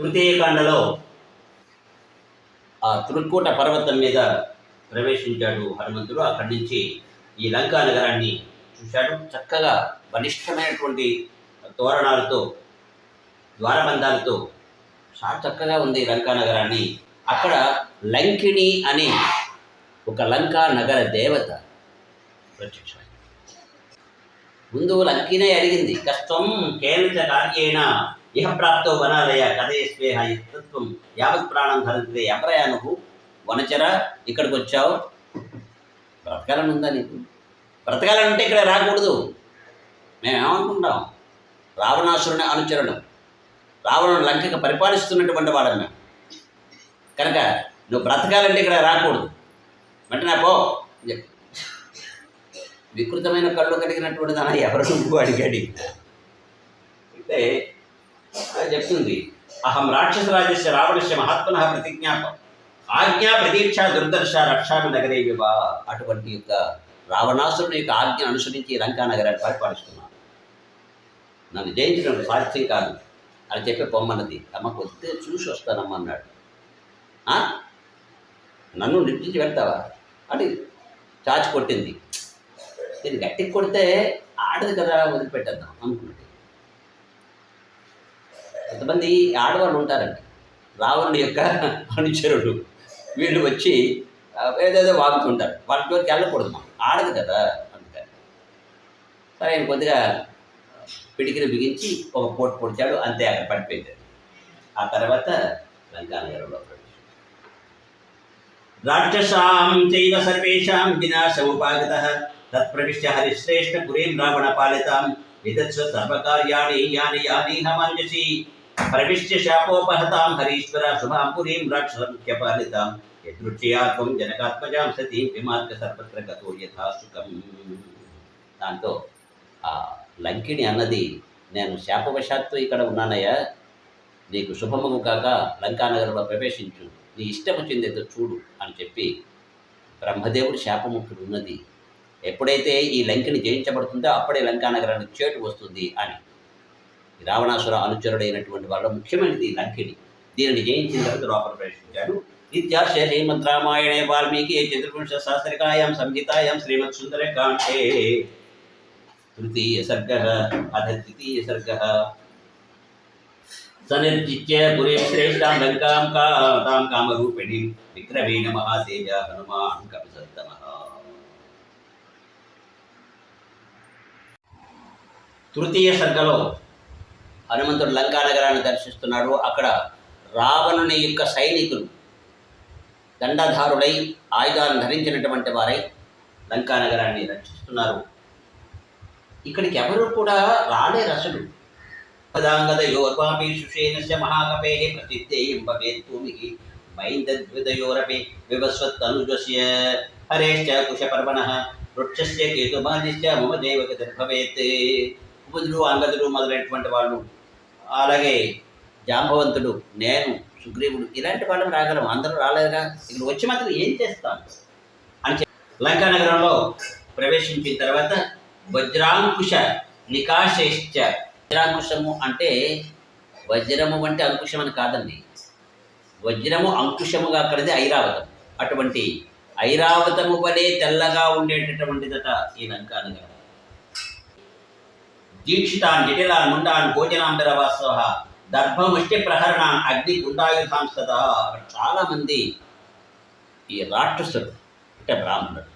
తృతీయ కాండలో ఆ త్రికూట పర్వతం మీద ప్రవేశించాడు హనుమంతుడు. అక్కడి నుంచి ఈ లంకా నగరాన్ని చూశాడు. చక్కగా బలిష్టమైనటువంటి తోరణాలతో, ద్వారబంధాలతో చాలా చక్కగా ఉంది లంకా నగరాన్ని. అక్కడ లంకిణి అని ఒక లంకా నగర దేవత ప్రత్యక్ష. ముందు లంకినే అడిగింది, కష్టం కేనచ కార్యేణ ఇహ ప్రాప్తో వనాలయ కథయస్వేహ తత్వం యావత్ ప్రాణం ధరితే. ఎవరయా నువ్వు? వనచర, ఇక్కడికి వచ్చావు, బ్రతకాలని ఉందా నీకు? బ్రతకాలంటే ఇక్కడ రాకూడదు. మేమేమనుకుంటాం, రావణాసురుని అనుచరుడు, రావణుడు లంకకి పరిపాలిస్తున్నటువంటి వాడు మేము. కనుక నువ్వు బ్రతకాలంటే ఇక్కడ రాకూడదు, వెంటనే పో అని చెప్పి. వికృతమైన కళ్ళు కలిగినటువంటి దాని ఎవరు నువ్వు అడిగాడు. అయితే చెప్తుంది, అహం రాక్షసరాజస్య రావణస్య మహాత్మన ప్రతిజ్ఞాప ఆజ్ఞా ప్రతీక్ష దుర్దర్శ రక్షామి నగరే వివా. అటువంటి యొక్క రావణాసురుని యొక్క ఆజ్ఞ అనుసరించి లంకా నగరాన్ని పరిపాలిస్తున్నాను. నన్ను జయించడం సాధ్యం కాదు అని చెప్పి పొమ్మన్నది. అమ్మ కొద్దితే చూసి వస్తానమ్మ అన్నాడు. నన్ను నిర్జించి వెళ్తావా అని చాచి కొట్టింది. నేను గట్టికి కొడితే ఆడదు కదా, వదిలిపెట్టేద్దాం అనుకున్నది. కొంతమంది ఆడవాళ్ళు ఉంటారండి, రావణుడి యొక్క అనుచరుడు. వీళ్ళు వచ్చి ఏదేదో వాగుతుంటారు, వాళ్ళ జోలికి వెళ్ళకూడదు, మనం ఆడదు కదా అందుకని. సరే ఆయన కొద్దిగా పిడికిని బిగించి ఒక పోటు పొడిచాడు, అంతే, అక్కడ పడిపోయింది. ఆ తర్వాత లంకానగరంలో రాక్షసాం చైవ సర్వేషాం వినాశముపాగతః తత్ప్రవిశ్య హరిశ్రేష్ఠ పురీం రావణ పాలితాం విదత్స్వ సర్వకార్యాణి యాని యానీహ మంజసి ప్రవిశ్య శాపోపహతాం హరీశ్వర శుభాం పురీం రాక్షసముఖ్య పాలితాం యదృచ్ఛయా త్వం జనకాత్మజాం సతీం విమార్గ సర్వత్ర గతో యథా సుఖం. దాంతో ఆ లంకిణి అన్నది, నేను శాపవశాత్తు ఇక్కడ ఉన్నానయ్యా, నీకు శుభముగు కాక లంకానగరంలో ప్రవేశించు, నీ ఇష్టం వచ్చింది ఏదో చూడు అని చెప్పి బ్రహ్మదేవుడు శాపముక్తుడు ఉన్నది. ఎప్పుడైతే ఈ లంకిని జయించబడుతుందో అప్పుడే లంకానగరానికి చేటు వస్తుంది అని. రావణాసుర అనుచరుడైనటువంటి వాళ్ళ ముఖ్యమైనది లంకిని. దీనిని జయించిన తర్వాత లోపల ప్రవేశించాడు. ఇత్యార్షే శ్రీమద్ రామాయణే వాల్మీకి చతుర్వింశ సహస్రకాయాం సంహితాయాం శ్రీమద్ సుందరకాండే తృతీయ సర్గః అథ ద్వితీయ సర్గః. సనిర్జిత్య పురీం శ్రేష్ఠాం లంకాం తాం కామరూపిణీం విక్రమేణ మహాతేజ హనుమాన్ కపిసత్తమః. తృతీయ సర్గలో హనుమంతుడు లంకా నగరాన్ని దర్శిస్తున్నాడు. అక్కడ రావణుని యొక్క సైనికులు దండధారులై ఆయుధాలను ధరించినటువంటి వారై లంకా నగరాన్ని రక్షిస్తున్నారు. ఇక్కడికి ఎవరు కూడా రాలేరు అసలు. పదాంగదయోర్వాపీషుషేనస్య మహాకపే ప్రతిత్తేయం భవేత్ భూమికి మైందద్విదయోరపి వివస్వత్తనుజస్య హరేశ్చ కుశపర్వణః వృక్షస్య కేతుమాదిశ్చ మమ దేవగతిర్భవేత్. ఉపదులు, అంగదులు మొదలైనటువంటి వాళ్ళు, అలాగే జాంబవంతుడు, నేను, సుగ్రీవుడు, ఇలాంటి వాళ్ళని రాగలం, అందరూ రాలేదుగా. ఇక్కడ వచ్చి మాత్రం ఏం చేస్తాం అని చెప్పి లంకా నగరంలో ప్రవేశించిన తర్వాత వజ్రాంకుశ నికాశేశ్చ. వజ్రాంకుశము అంటే వజ్రము అంటే అంకుశం అని కాదండి, వజ్రము అంకుశముగా అక్కడిది ఐరావతం. అటువంటి ఐరావతము వలె తెల్లగా ఉండేటటువంటిదట ఈ లంకా నగరం. దీక్షితాన్ జటిలాన్ ముండాన్ భోజనాంబరవాసవ దర్భముష్టి ప్రహరణాన్ అగ్ని గుండాయుధాంస్తదా. చాలామంది ఈ రాక్షసులు అంటే బ్రాహ్మణుడు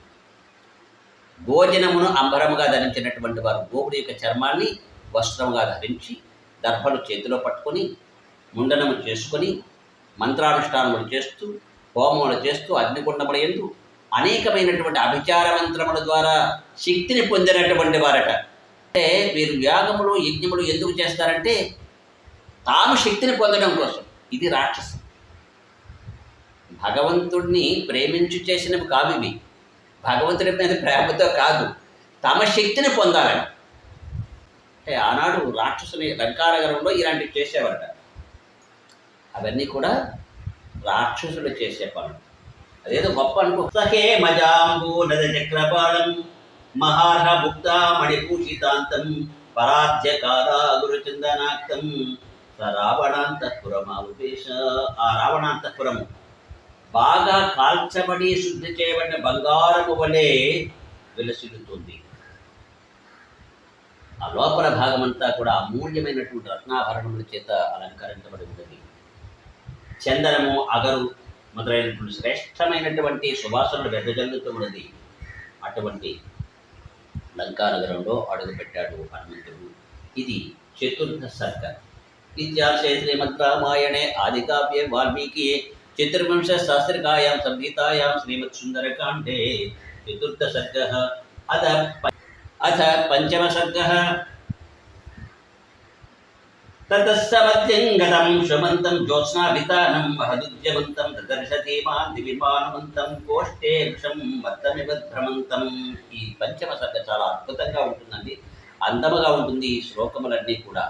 భోజనమును అంబరముగా ధరించినటువంటి వారు గోవుడి యొక్క చర్మాన్ని వస్త్రముగా ధరించి దర్భలు చేతిలో పట్టుకొని ముండనము చేసుకొని మంత్రానుష్ఠానములు చేస్తూ హోమములు చేస్తూ అగ్నిగుండముల యందు అనేకమైనటువంటి అభిచార మంత్రముల ద్వారా శక్తిని పొందినటువంటి వారట. అంటే వీరు యాగములు యజ్ఞములు ఎందుకు చేస్తారంటే తాము శక్తిని పొందడం కోసం. ఇది రాక్షసం. భగవంతుడిని ప్రేమించు చేసినవి కావు ఇవి. భగవంతుడి మీద ప్రేమతో కాదు, తమ శక్తిని పొందాలని. అంటే ఆనాడు రాక్షసుని లంకానగరంలో ఇలాంటివి చేసేవారట. అవన్నీ కూడా రాక్షసులు చేసే పనులు. అదేదో గొప్ప అనుకో. సఖే మజాంబూ నద చక్రపాలం మహార్హ భుక్తా మణిపూషితాంతం పరాధ్య కారా గురుచందనాక్తం రావణాంతఃపురమావేశ. ఆ రావణాంతఃపురము బాగా కాల్చబడి శుద్ధి చేయబడిన బంగారము వలె విలసిల్లుతుంది. ఆ లోపల భాగమంతా కూడా అమూల్యమైనటువంటి రత్నాభరణముల చేత అలంకరించబడి ఉన్నది. చందనము, అగరు మొదలైనటువంటి శ్రేష్టమైనటువంటి సువాసనలు వెదజల్లుతూ ఉన్నది. అటువంటి లంకానగరంలో అడుగుపెట్టాడు హనుమంతుడు. ఇది చతుర్థ సర్గ. ఇత్యార్షే శ్రీమద్ రామాయణే ఆదికావ్యే వాల్మీకి చతుర్వింశ శాస్త్రికాయాం సంహితాయాం శ్రీమద్ సుందరకాండే చతుర్థ సర్గః. అథ పంచమ సర్గః. తతస్సమత్యం గతం శమంతం జ్యోత్స్నాభితానం మహదుద్యమంతం దదర్శ ధీమాన్ దివిమానమంతం కోష్టే వృషం మత్తమివ భ్రమంతం. ఈ పంచమ సర్గ చాలా అద్భుతంగా ఉంటుందండి, అందముగా ఉంటుంది. ఈ శ్లోకములన్నీ కూడా